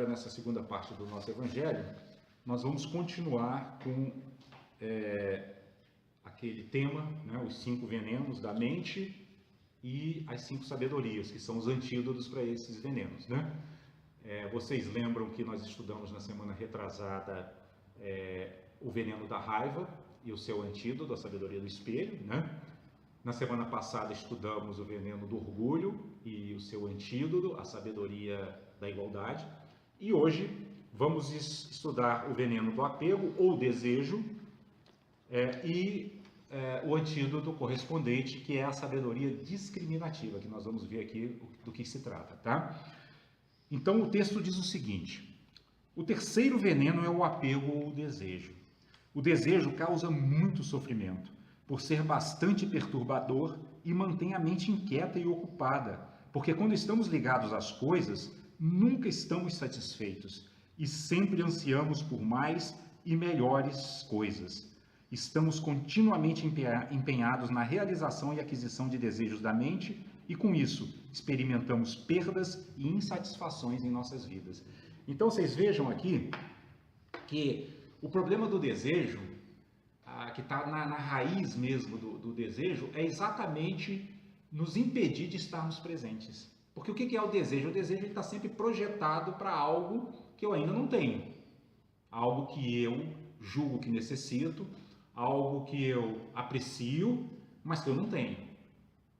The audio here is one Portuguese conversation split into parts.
nessa segunda parte do nosso Evangelho, nós vamos continuar com aquele tema, né, os 5 venenos da mente e as 5 sabedorias, que são os antídotos para esses venenos, né? Vocês lembram que nós estudamos na semana retrasada o veneno da raiva e o seu antídoto, a sabedoria do espelho, né? Na semana passada estudamos o veneno do orgulho e o seu antídoto, a sabedoria da igualdade. E hoje vamos estudar o veneno do apego ou desejo o antídoto correspondente, que é a sabedoria discriminativa, que nós vamos ver aqui do que se trata, tá? Então o texto diz o seguinte: o terceiro veneno é o apego ou o desejo. O desejo causa muito sofrimento, por ser bastante perturbador e mantém a mente inquieta e ocupada, porque quando estamos ligados às coisas, nunca estamos satisfeitos e sempre ansiamos por mais e melhores coisas. Estamos continuamente empenhados na realização e aquisição de desejos da mente e, com isso, experimentamos perdas e insatisfações em nossas vidas. Então, vocês vejam aqui que o problema do desejo, que está na raiz mesmo do desejo, é exatamente nos impedir de estarmos presentes. Porque o que é o desejo? O desejo está sempre projetado para algo que eu ainda não tenho. Algo que eu julgo que necessito, algo que eu aprecio, mas que eu não tenho,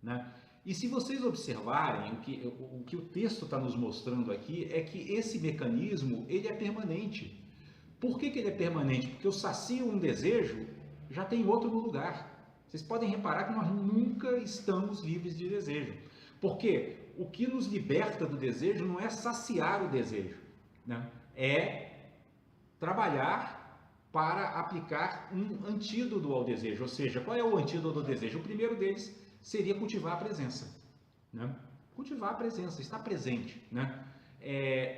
né? E se vocês observarem, o que o texto está nos mostrando aqui é que esse mecanismo, ele é permanente. Por que ele é permanente? Porque eu sacio um desejo, já tem outro no lugar. Vocês podem reparar que nós nunca estamos livres de desejo. Porque o que nos liberta do desejo não é saciar o desejo, né? É trabalhar para aplicar um antídoto ao desejo. Ou seja, qual é o antídoto ao desejo? O primeiro deles seria cultivar a presença, né? Cultivar a presença, estar presente, né?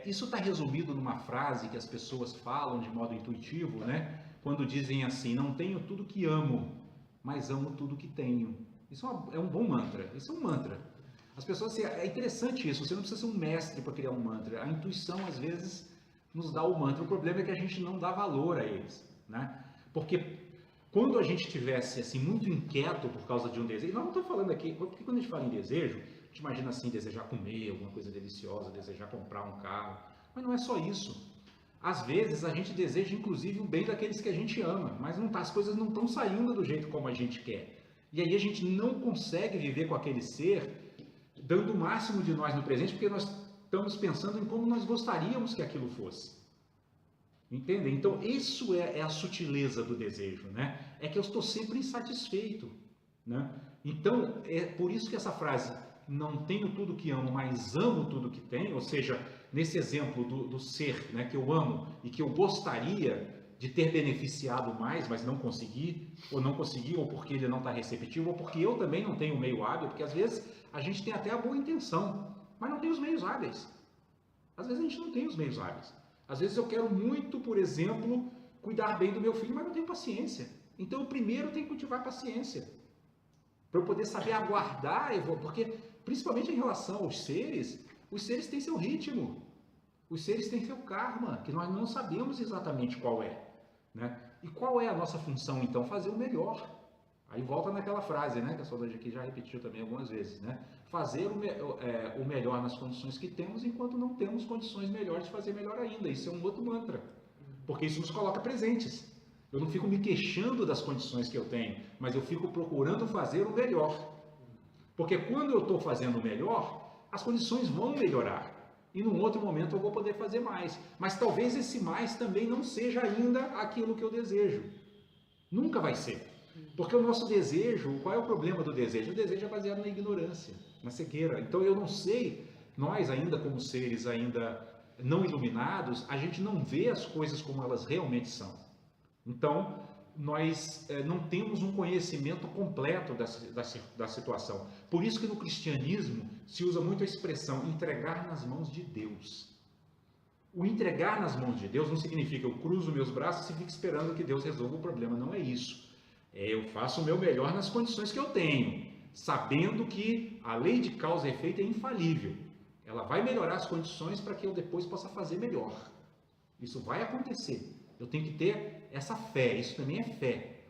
Isso está resumido numa frase que as pessoas falam de modo intuitivo, né? Quando dizem assim: não tenho tudo que amo, mas amo tudo que tenho. Isso é um bom mantra. Isso é um mantra. As pessoas, é interessante isso. Você não precisa ser um mestre para criar um mantra. A intuição às vezes nos dá o mantra. O problema é que a gente não dá valor a eles, né? Porque quando a gente estivesse assim muito inquieto por causa de um desejo, nós não estamos falando aqui, porque quando a gente fala em desejo, a gente imagina assim, desejar comer alguma coisa deliciosa, desejar comprar um carro, mas não é só isso. Às vezes a gente deseja inclusive o bem daqueles que a gente ama, mas as coisas não estão saindo do jeito como a gente quer. E aí a gente não consegue viver com aquele ser dando o máximo de nós no presente, porque nós estamos pensando em como nós gostaríamos que aquilo fosse. Entendem? Então, isso é a sutileza do desejo, né? É que eu estou sempre insatisfeito, né? Então, é por isso que essa frase, não tenho tudo que amo, mas amo tudo que tenho, ou seja, nesse exemplo do ser, né, que eu amo e que eu gostaria de ter beneficiado mais, mas não consegui, ou porque ele não está receptivo, ou porque eu também não tenho o meio hábil, porque às vezes a gente tem até a boa intenção, mas não tem os meios hábeis. Às vezes a gente não tem os meios hábeis. Às vezes eu quero muito, por exemplo, cuidar bem do meu filho, mas não tenho paciência. Então eu primeiro tenho que cultivar paciência, para eu poder saber aguardar, porque principalmente em relação aos seres, os seres têm seu ritmo, os seres têm seu karma, que nós não sabemos exatamente qual é, né? E qual é a nossa função então? Fazer o melhor. Aí volta naquela frase, né, que a Solange aqui já repetiu também algumas vezes, né? Fazer o melhor nas condições que temos, enquanto não temos condições melhores de fazer melhor ainda. Isso é um outro mantra, porque isso nos coloca presentes. Eu não fico me queixando das condições que eu tenho, mas eu fico procurando fazer o melhor. Porque quando eu estou fazendo o melhor, as condições vão melhorar. E num outro momento eu vou poder fazer mais. Mas talvez esse mais também não seja ainda aquilo que eu desejo. Nunca vai ser. Porque o nosso desejo, qual é o problema do desejo? O desejo é baseado na ignorância, na cegueira. Então eu não sei, nós ainda como seres ainda não iluminados, a gente não vê as coisas como elas realmente são. Então nós não temos um conhecimento completo da situação. Por isso que no cristianismo se usa muito a expressão entregar nas mãos de Deus. O entregar nas mãos de Deus não significa eu cruzo meus braços e fico esperando que Deus resolva o problema. Não é isso. Eu faço o meu melhor nas condições que eu tenho, sabendo que a lei de causa e efeito é infalível. ela vai melhorar as condições para que eu depois possa fazer melhor. Isso vai acontecer. Eu tenho que ter essa fé, isso também é fé,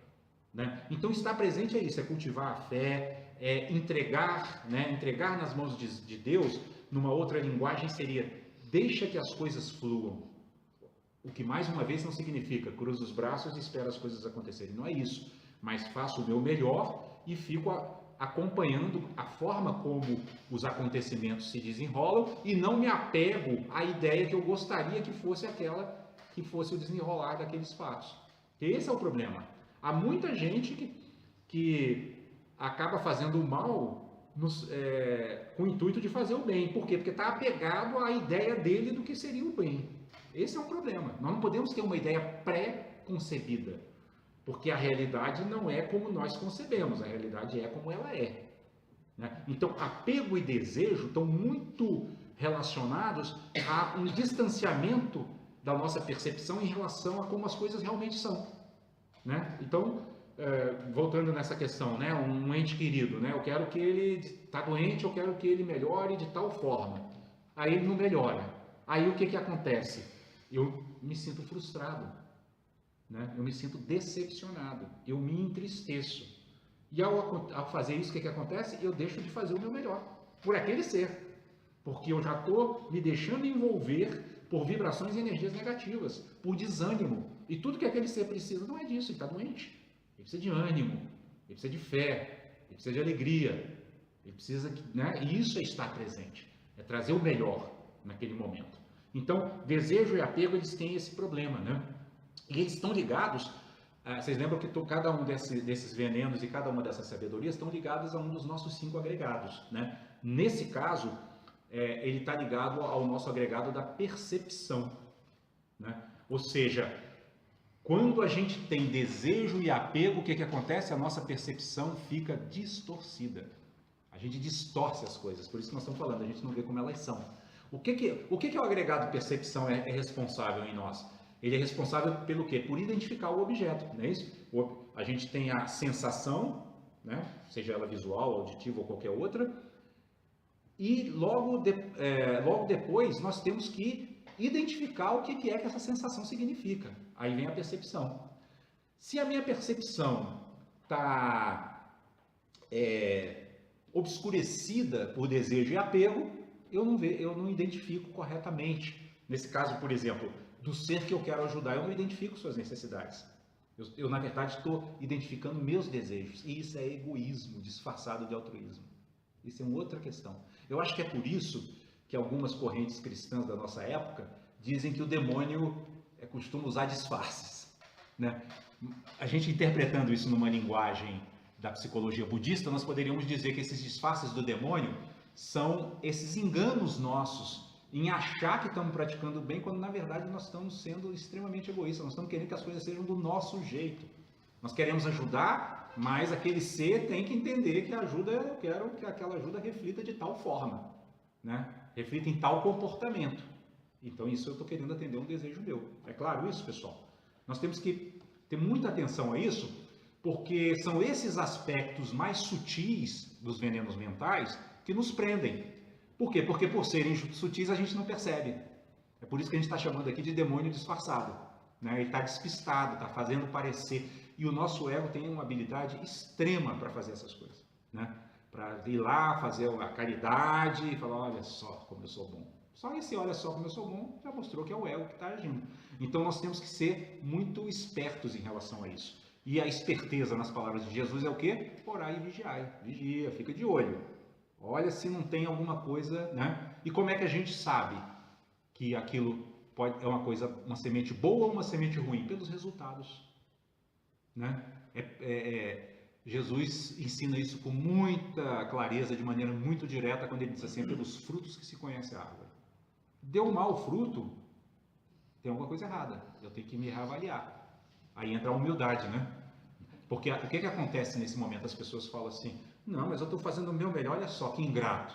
né? Então estar presente é isso, é cultivar a fé, é entregar, né? Entregar nas mãos de Deus. Numa outra linguagem seria, deixa que as coisas fluam. O que mais uma vez não significa cruzo os braços e espero as coisas acontecerem, não é isso, mas faço o meu melhor e fico acompanhando a forma como os acontecimentos se desenrolam e não me apego à ideia que eu gostaria que fosse aquela que fosse o desenrolar daqueles fatos. Esse é o problema. Há muita gente que acaba fazendo o mal com o intuito de fazer o bem. Por quê? Porque está apegado à ideia dele do que seria o bem. Esse é um problema. Nós não podemos ter uma ideia pré-concebida, porque a realidade não é como nós concebemos, a realidade é como ela é, né? Então, apego e desejo estão muito relacionados a um distanciamento da nossa percepção em relação a como as coisas realmente são, né? Então, voltando nessa questão, né? Um ente querido, né? Eu quero que ele está doente, eu quero que ele melhore de tal forma. Aí ele não melhora. Aí o que acontece? Eu me sinto frustrado, né? Eu me sinto decepcionado, eu me entristeço. E ao fazer isso, o que acontece? Eu deixo de fazer o meu melhor por aquele ser, porque eu já estou me deixando envolver por vibrações e energias negativas, por desânimo. E tudo que aquele ser precisa não é disso, ele está doente. Ele precisa de ânimo, ele precisa de fé, ele precisa de alegria, ele precisa, né? E isso é estar presente, é trazer o melhor naquele momento. Então, desejo e apego, eles têm esse problema, né? E eles estão ligados, vocês lembram que cada um desses venenos e cada uma dessas sabedorias estão ligados a um dos nossos 5 agregados, né? Nesse caso, ele está ligado ao nosso agregado da percepção, né? Ou seja, quando a gente tem desejo e apego, o que acontece? A nossa percepção fica distorcida. A gente distorce as coisas, por isso que nós estamos falando, a gente não vê como elas são. O que é o agregado percepção é responsável em nós? Ele é responsável pelo quê? Por identificar o objeto, não é isso? A gente tem a sensação, né? Seja ela visual, auditiva ou qualquer outra, e logo depois nós temos que identificar o que é que essa sensação significa. Aí vem a percepção. Se a minha percepção está obscurecida por desejo e apego, eu não identifico corretamente. Nesse caso, por exemplo, do ser que eu quero ajudar, eu não identifico suas necessidades. Eu na verdade, estou identificando meus desejos. E isso é egoísmo disfarçado de altruísmo. Isso é uma outra questão. Eu acho que é por isso que algumas correntes cristãs da nossa época dizem que o demônio costuma usar disfarces, né? A gente interpretando isso numa linguagem da psicologia budista, nós poderíamos dizer que esses disfarces do demônio são esses enganos nossos em achar que estamos praticando bem, quando na verdade nós estamos sendo extremamente egoístas, nós estamos querendo que as coisas sejam do nosso jeito. Nós queremos ajudar, mas aquele ser tem que entender que a ajuda, eu quero que aquela ajuda reflita de tal forma, né? Reflita em tal comportamento. Então isso eu estou querendo atender um desejo meu. É claro isso, pessoal? Nós temos que ter muita atenção a isso, porque são esses aspectos mais sutis dos venenos mentais que nos prendem. Por quê? Porque por serem sutis a gente não percebe. É por isso que a gente está chamando aqui de demônio disfarçado, né? Ele está despistado, está fazendo parecer. E o nosso ego tem uma habilidade extrema para fazer essas coisas, né? Para ir lá, fazer a caridade e falar, olha só como eu sou bom. Só esse olha só como eu sou bom já mostrou que é o ego que está agindo. Então nós temos que ser muito espertos em relação a isso. E a esperteza nas palavras de Jesus é o quê? Orai e vigiai. Vigia, fica de olho. Olha se não tem alguma coisa, né? E como é que a gente sabe que aquilo é uma coisa, uma semente boa ou uma semente ruim? Pelos resultados, né? Jesus ensina isso com muita clareza, de maneira muito direta, quando ele diz assim, pelos frutos que se conhece a árvore. Deu mau fruto, tem alguma coisa errada, eu tenho que me reavaliar. Aí entra a humildade, né? Porque o que acontece nesse momento? As pessoas falam assim, não, mas eu estou fazendo o meu melhor, olha só, que ingrato.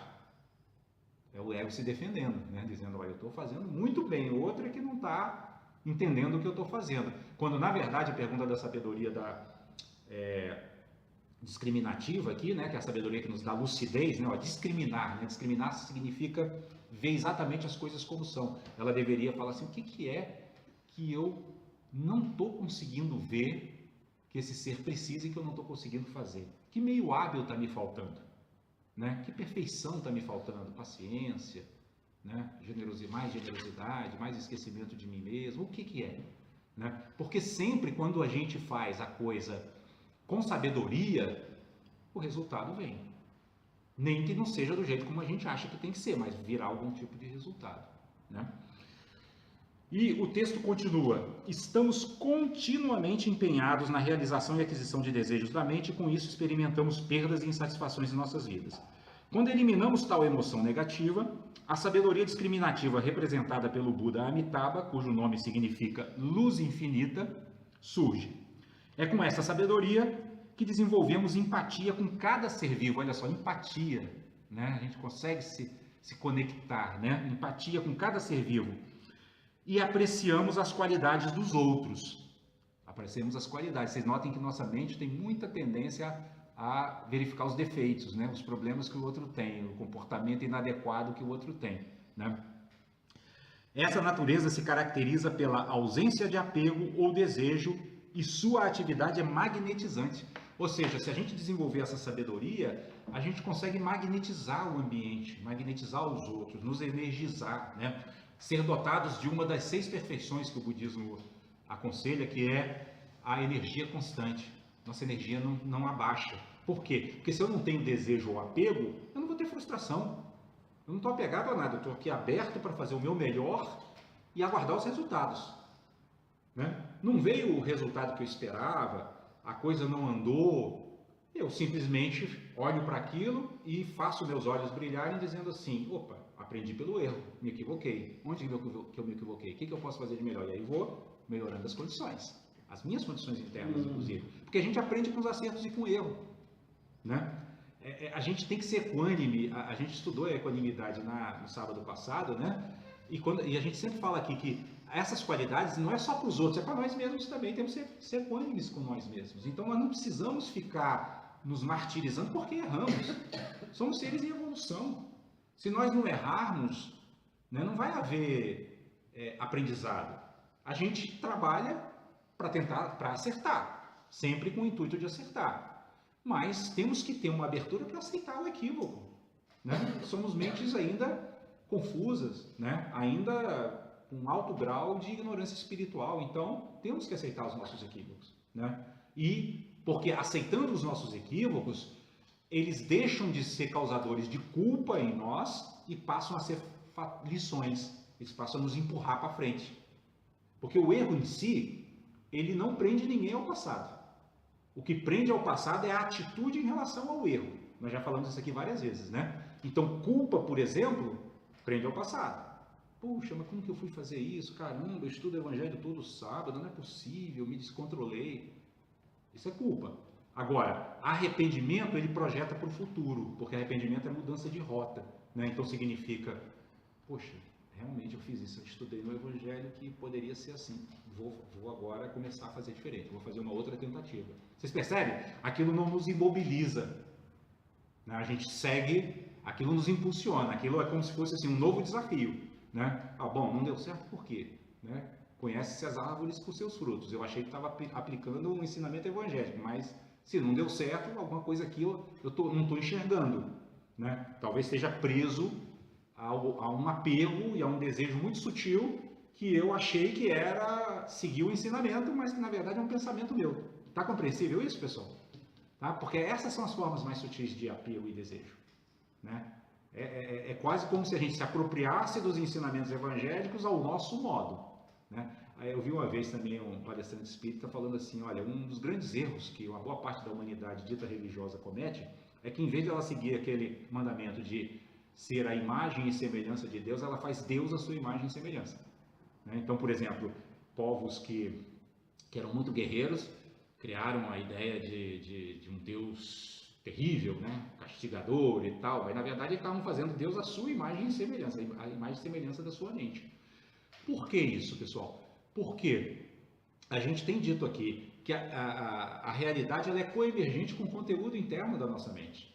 É o ego se defendendo, né? Dizendo, olha, eu estou fazendo muito bem, o outro é que não está entendendo o que eu estou fazendo. Quando, na verdade, a pergunta da sabedoria discriminativa aqui, né? Que é a sabedoria que nos dá lucidez, né? Discriminar, né? Discriminar significa ver exatamente as coisas como são. Ela deveria falar assim, o que é que eu não estou conseguindo ver que esse ser precisa e que eu não estou conseguindo fazer? Que meio hábil está me faltando? Né? Que perfeição está me faltando? Paciência, né? Mais generosidade, mais esquecimento de mim mesmo, o que é? Né? Porque sempre quando a gente faz a coisa com sabedoria, o resultado vem. Nem que não seja do jeito como a gente acha que tem que ser, mas virá algum tipo de resultado. Né? E o texto continua: estamos continuamente empenhados na realização e aquisição de desejos da mente e com isso experimentamos perdas e insatisfações em nossas vidas. Quando eliminamos tal emoção negativa, a sabedoria discriminativa representada pelo Buda Amitabha, cujo nome significa luz infinita, surge. É com essa sabedoria que desenvolvemos empatia com cada ser vivo. Olha só, empatia, né? A gente consegue se conectar, né? Empatia com cada ser vivo. E apreciamos as qualidades dos outros. Apreciamos as qualidades. Vocês notem que nossa mente tem muita tendência a verificar os defeitos, né? Os problemas que o outro tem, o comportamento inadequado que o outro tem. Né? Essa natureza se caracteriza pela ausência de apego ou desejo e sua atividade é magnetizante. Ou seja, se a gente desenvolver essa sabedoria, a gente consegue magnetizar o ambiente, magnetizar os outros, nos energizar, né? Ser dotados de uma das 6 perfeições que o budismo aconselha, que é a energia constante. Nossa energia não abaixa. Por quê? Porque se eu não tenho desejo ou apego, eu não vou ter frustração. Eu não estou apegado a nada, eu estou aqui aberto para fazer o meu melhor e aguardar os resultados. Né? Não veio o resultado que eu esperava, a coisa não andou, eu simplesmente olho para aquilo e faço meus olhos brilharem dizendo assim, opa, aprendi pelo erro, me equivoquei. Onde que eu me equivoquei? O que eu posso fazer de melhor? E aí vou melhorando as condições. As minhas condições internas, inclusive. Porque a gente aprende com os acertos e com o erro. Né? A gente tem que ser equânime. A gente estudou a equanimidade no sábado passado, né? E a gente sempre fala aqui que essas qualidades não é só para os outros, é para nós mesmos também. Temos que ser equânimes com nós mesmos. Então, nós não precisamos ficar nos martirizando porque erramos. Somos seres em evolução. Se nós não errarmos, né, não vai haver aprendizado. A gente trabalha para acertar, sempre com o intuito de acertar. Mas temos que ter uma abertura para aceitar o equívoco. Né? Somos mentes ainda confusas, né? Ainda com alto grau de ignorância espiritual. Então, temos que aceitar os nossos equívocos. Né? E, porque aceitando os nossos equívocos, eles deixam de ser causadores de culpa em nós e passam a ser lições. Eles passam a nos empurrar para frente. Porque o erro em si, ele não prende ninguém ao passado. O que prende ao passado é a atitude em relação ao erro. Nós já falamos isso aqui várias vezes, né? Então, culpa, por exemplo, prende ao passado. Puxa, mas como que eu fui fazer isso? Caramba, eu estudo o evangelho todo sábado, não é possível, me descontrolei. Isso é culpa. Agora, arrependimento, ele projeta para o futuro, porque arrependimento é mudança de rota, né? Então significa, poxa, realmente eu fiz isso, eu estudei no evangelho que poderia ser assim. Vou agora começar a fazer diferente, vou fazer uma outra tentativa. Vocês percebem? Aquilo não nos imobiliza. Né? A gente segue, aquilo nos impulsiona, aquilo é como se fosse assim, um novo desafio. Né? Ah, bom, não deu certo por quê? Né? Conhece-se as árvores por seus frutos. Eu achei que estava aplicando um ensinamento evangélico, mas se não deu certo, alguma coisa aqui eu não estou enxergando. Né? Talvez esteja preso a um apego e a um desejo muito sutil que eu achei que era seguir o ensinamento, mas que na verdade é um pensamento meu. Está compreensível isso, pessoal? Tá? Porque essas são as formas mais sutis de apego e desejo. Né? É quase como se a gente se apropriasse dos ensinamentos evangélicos ao nosso modo. Né? Eu vi uma vez também um palestrante espírita falando assim, olha, um dos grandes erros que uma boa parte da humanidade dita religiosa comete é que em vez de ela seguir aquele mandamento de ser a imagem e semelhança de Deus, ela faz Deus a sua imagem e semelhança. Né? Então, por exemplo, povos que eram muito guerreiros criaram a ideia de um Deus terrível, né? Castigador e tal, mas na verdade estavam fazendo Deus a sua imagem e semelhança, a imagem e semelhança da sua mente. Por que isso, pessoal? Porque a gente tem dito aqui que a realidade ela é coemergente com o conteúdo interno da nossa mente.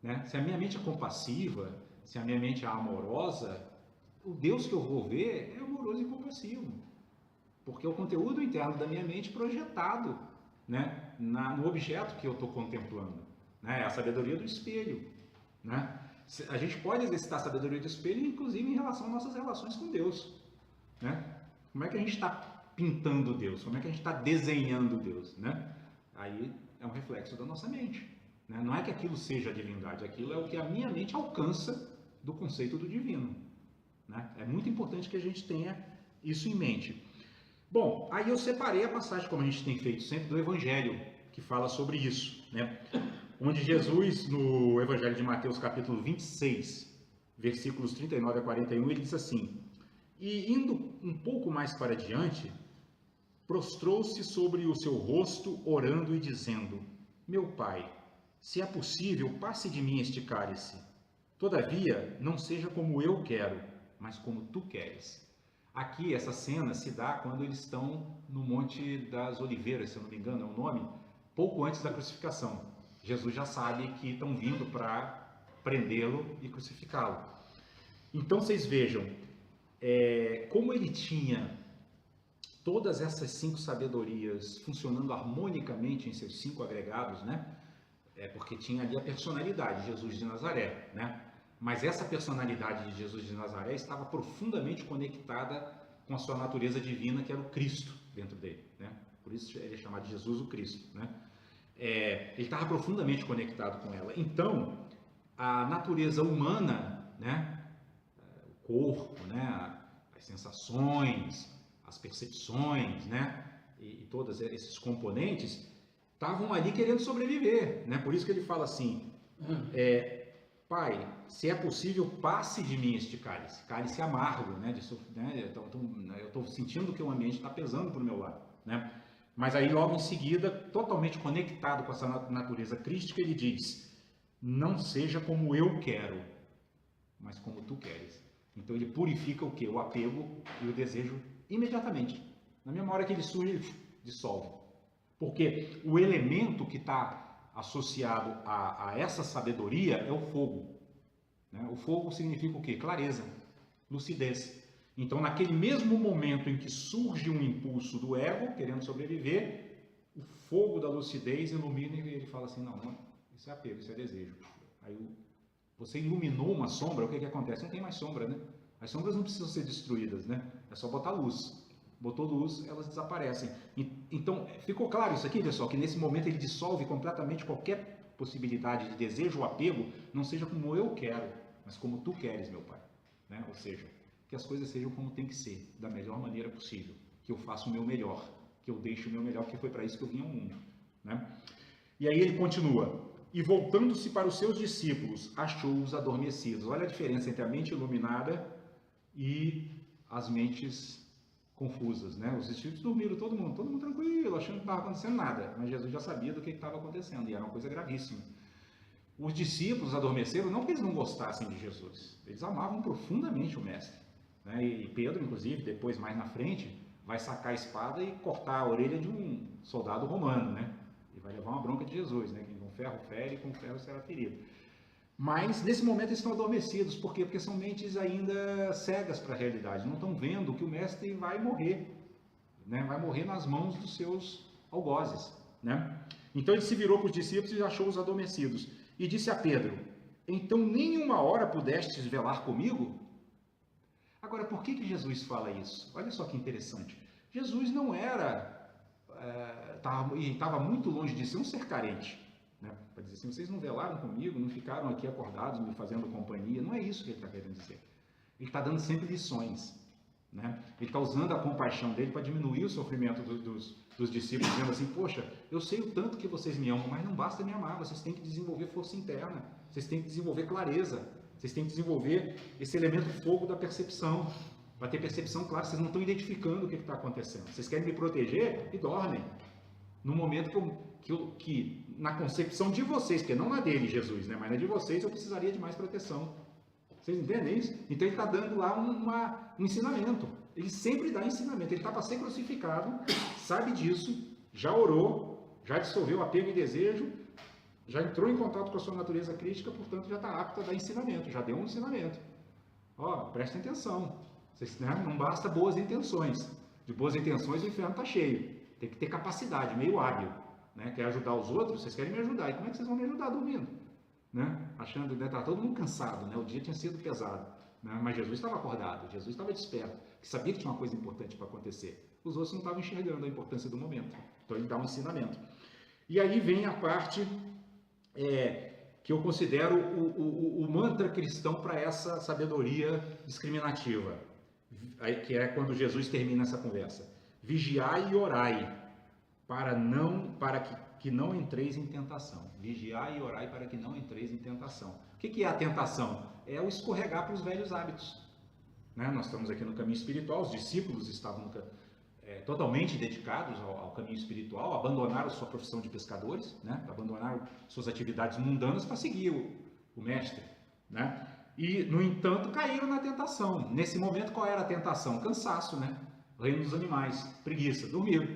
Né? Se a minha mente é compassiva, se a minha mente é amorosa, o Deus que eu vou ver é amoroso e compassivo. Porque é o conteúdo interno da minha mente projetado, né, no objeto que eu estou contemplando. Né? É a sabedoria do espelho. Né? A gente pode exercitar a sabedoria do espelho, inclusive em relação às nossas relações com Deus. Né? Como é que a gente está pintando Deus? Como é que a gente está desenhando Deus? Né? Aí é um reflexo da nossa mente. Né? Não é que aquilo seja a divindade, aquilo é o que a minha mente alcança do conceito do divino. Né? É muito importante que a gente tenha isso em mente. Bom, aí eu separei a passagem, como a gente tem feito sempre, do Evangelho, que fala sobre isso, né? Onde Jesus, no Evangelho de Mateus, capítulo 26, versículos 39 a 41, ele diz assim: e indo um pouco mais para diante, prostrou-se sobre o seu rosto, orando e dizendo: meu Pai, se é possível, passe de mim este cálice. Todavia, não seja como eu quero, mas como tu queres. Aqui, essa cena se dá quando eles estão no Monte das Oliveiras, se eu não me engano é o nome, pouco antes da crucificação. Jesus já sabe que estão vindo para prendê-lo e crucificá-lo. Então, vocês vejam, como ele tinha todas essas 5 sabedorias funcionando harmonicamente em seus 5 agregados, né? Porque tinha ali a personalidade de Jesus de Nazaré, né? Mas essa personalidade de Jesus de Nazaré estava profundamente conectada com a sua natureza divina, que era o Cristo dentro dele, né? Por isso ele é chamado de Jesus o Cristo, né? Ele estava profundamente conectado com ela. Então, a natureza humana, né? O corpo, né? As sensações, as percepções, né? E todos esses componentes estavam ali querendo sobreviver, né? Por isso que ele fala assim: Pai, se é possível, passe de mim este cálice, cálice amargo, né? Eu estou sentindo que o ambiente está pesando para o meu lado, né? Mas aí logo em seguida, totalmente conectado com essa natureza crística, ele diz: não seja como eu quero, mas como tu queres. Então ele purifica o quê? O apego e o desejo imediatamente. Na mesma hora que ele surge, ele dissolve. Porque o elemento que está associado a essa sabedoria é o fogo. Né? O fogo significa o quê? Clareza, lucidez. Então, naquele mesmo momento em que surge um impulso do ego, querendo sobreviver, o fogo da lucidez ilumina e ele fala assim: não, isso é apego, isso é desejo. Aí você iluminou uma sombra, o que acontece? Não tem mais sombra, né? As sombras não precisam ser destruídas, né? É só botar luz. Botou luz, elas desaparecem. Então, ficou claro isso aqui, pessoal, que nesse momento ele dissolve completamente qualquer possibilidade de desejo ou apego, não seja como eu quero, mas como tu queres, meu Pai. Né? Ou seja, que as coisas sejam como tem que ser, da melhor maneira possível, que eu faça o meu melhor, que eu deixe o meu melhor, porque foi para isso que eu vim ao mundo. Né? E aí ele continua: e voltando-se para os seus discípulos, achou-os adormecidos. Olha a diferença entre a mente iluminada e as mentes confusas, né? Os discípulos dormiram, todo mundo tranquilo, achando que não estava acontecendo nada, mas Jesus já sabia do que estava acontecendo, e era uma coisa gravíssima. Os discípulos adormeceram não porque eles não gostassem de Jesus, eles amavam profundamente o Mestre, né? E Pedro, inclusive, depois mais na frente, vai sacar a espada e cortar a orelha de um soldado romano, né? E vai levar uma bronca de Jesus, né? Que com ferro fere, com ferro será ferido. Mas nesse momento eles estão adormecidos. Por quê? Porque são mentes ainda cegas para a realidade. Não estão vendo que o mestre vai morrer. Né? Vai morrer nas mãos dos seus algozes. Né? Então ele se virou para os discípulos e achou-os adormecidos. E disse a Pedro: então nem uma hora pudestes velar comigo? Agora, por que Jesus fala isso? Olha só que interessante. Jesus não era... estava muito longe de ser um ser carente. Né? Para dizer assim: vocês não velaram comigo, não ficaram aqui acordados me fazendo companhia. Não é isso que ele está querendo dizer. Ele está dando sempre lições. Né? Ele está usando a compaixão dele para diminuir o sofrimento dos discípulos, dizendo assim: poxa, eu sei o tanto que vocês me amam, mas não basta me amar, vocês têm que desenvolver força interna, vocês têm que desenvolver clareza, vocês têm que desenvolver esse elemento fogo da percepção, para ter percepção clara. Vocês não estão identificando o que está acontecendo, vocês querem me proteger e dormem. No momento que na concepção de vocês, porque não na dele, Jesus, né? Mas na de vocês, eu precisaria de mais proteção. Vocês entendem isso? Então ele está dando lá um ensinamento. Ele sempre dá ensinamento. Ele está para ser crucificado, sabe disso, já orou, já dissolveu apego e desejo, Já entrou em contato com a sua natureza crítica, portanto já está apto a dar ensinamento, já deu um ensinamento. Ó, prestem atenção, vocês, né, não basta boas intenções. De boas intenções o inferno está cheio. Tem que ter capacidade, meio hábil. Né? Quer ajudar os outros? Vocês querem me ajudar. E como é que vocês vão me ajudar dormindo? Né? Achando que né, tá todo mundo cansado, né? O dia tinha sido pesado. Né? Mas Jesus estava acordado, Jesus estava desperto, que sabia que tinha uma coisa importante para acontecer. Os outros não estavam enxergando a importância do momento. Então ele dá um ensinamento. E aí vem a parte que eu considero o mantra cristão para essa sabedoria discriminativa, que é quando Jesus termina essa conversa. Vigiai e orai, para que não entreis em tentação. Vigiai e orai para que não entreis em tentação. O que é a tentação? É o escorregar para os velhos hábitos. Né? Nós estamos aqui no caminho espiritual, os discípulos estavam totalmente dedicados ao caminho espiritual, abandonaram sua profissão de pescadores, né? Abandonaram suas atividades mundanas para seguir o mestre. Né? E, no entanto, caíram na tentação. Nesse momento, qual era a tentação? Cansaço, né? Reino dos animais, preguiça, dormiram.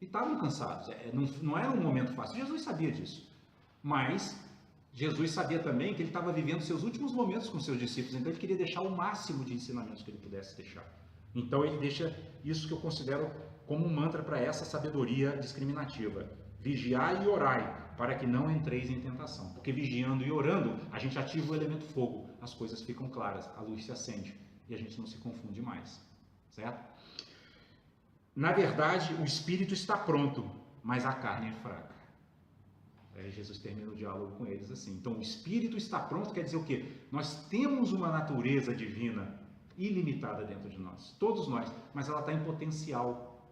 E estavam cansados. Não era um momento fácil. Jesus sabia disso. Mas Jesus sabia também que ele estava vivendo seus últimos momentos com seus discípulos. Então ele queria deixar o máximo de ensinamentos que ele pudesse deixar. Então ele deixa isso que eu considero como um mantra para essa sabedoria discriminativa. Vigiai e orai, para que não entreis em tentação. Porque vigiando e orando, a gente ativa o elemento fogo. As coisas ficam claras, a luz se acende. E a gente não se confunde mais. Certo? Na verdade, o espírito está pronto, mas a carne é fraca. Aí Jesus termina o diálogo com eles assim. Então, o espírito está pronto quer dizer o quê? Nós temos uma natureza divina ilimitada dentro de nós, todos nós, mas ela está em potencial,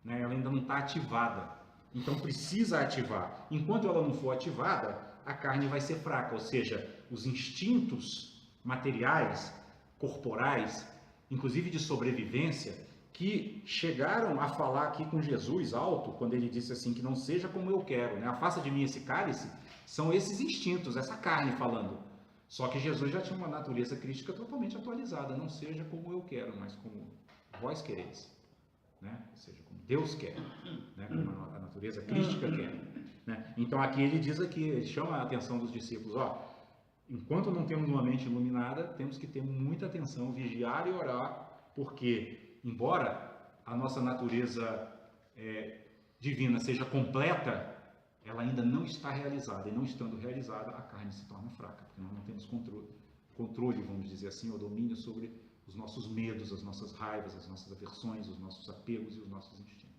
né? Ela ainda não está ativada. Então, precisa ativar. Enquanto ela não for ativada, a carne vai ser fraca, ou seja, os instintos materiais, corporais, inclusive de sobrevivência, que chegaram a falar aqui com Jesus alto, quando ele disse assim, que não seja como eu quero, né? Afasta de mim esse cálice, são esses instintos, essa carne falando. Só que Jesus já tinha uma natureza crística totalmente atualizada, não seja como eu quero, mas como vós quereis, né? Ou seja, como Deus quer, né? Como a natureza crística quer. Né? Então aqui ele diz aqui, ele chama a atenção dos discípulos, ó, enquanto não temos uma mente iluminada, temos que ter muita atenção, vigiar e orar, porque embora a nossa natureza divina seja completa, ela ainda não está realizada, e não estando realizada, a carne se torna fraca, porque nós não temos controle, vamos dizer assim, ou domínio sobre os nossos medos, as nossas raivas, as nossas aversões, os nossos apegos e os nossos instintos.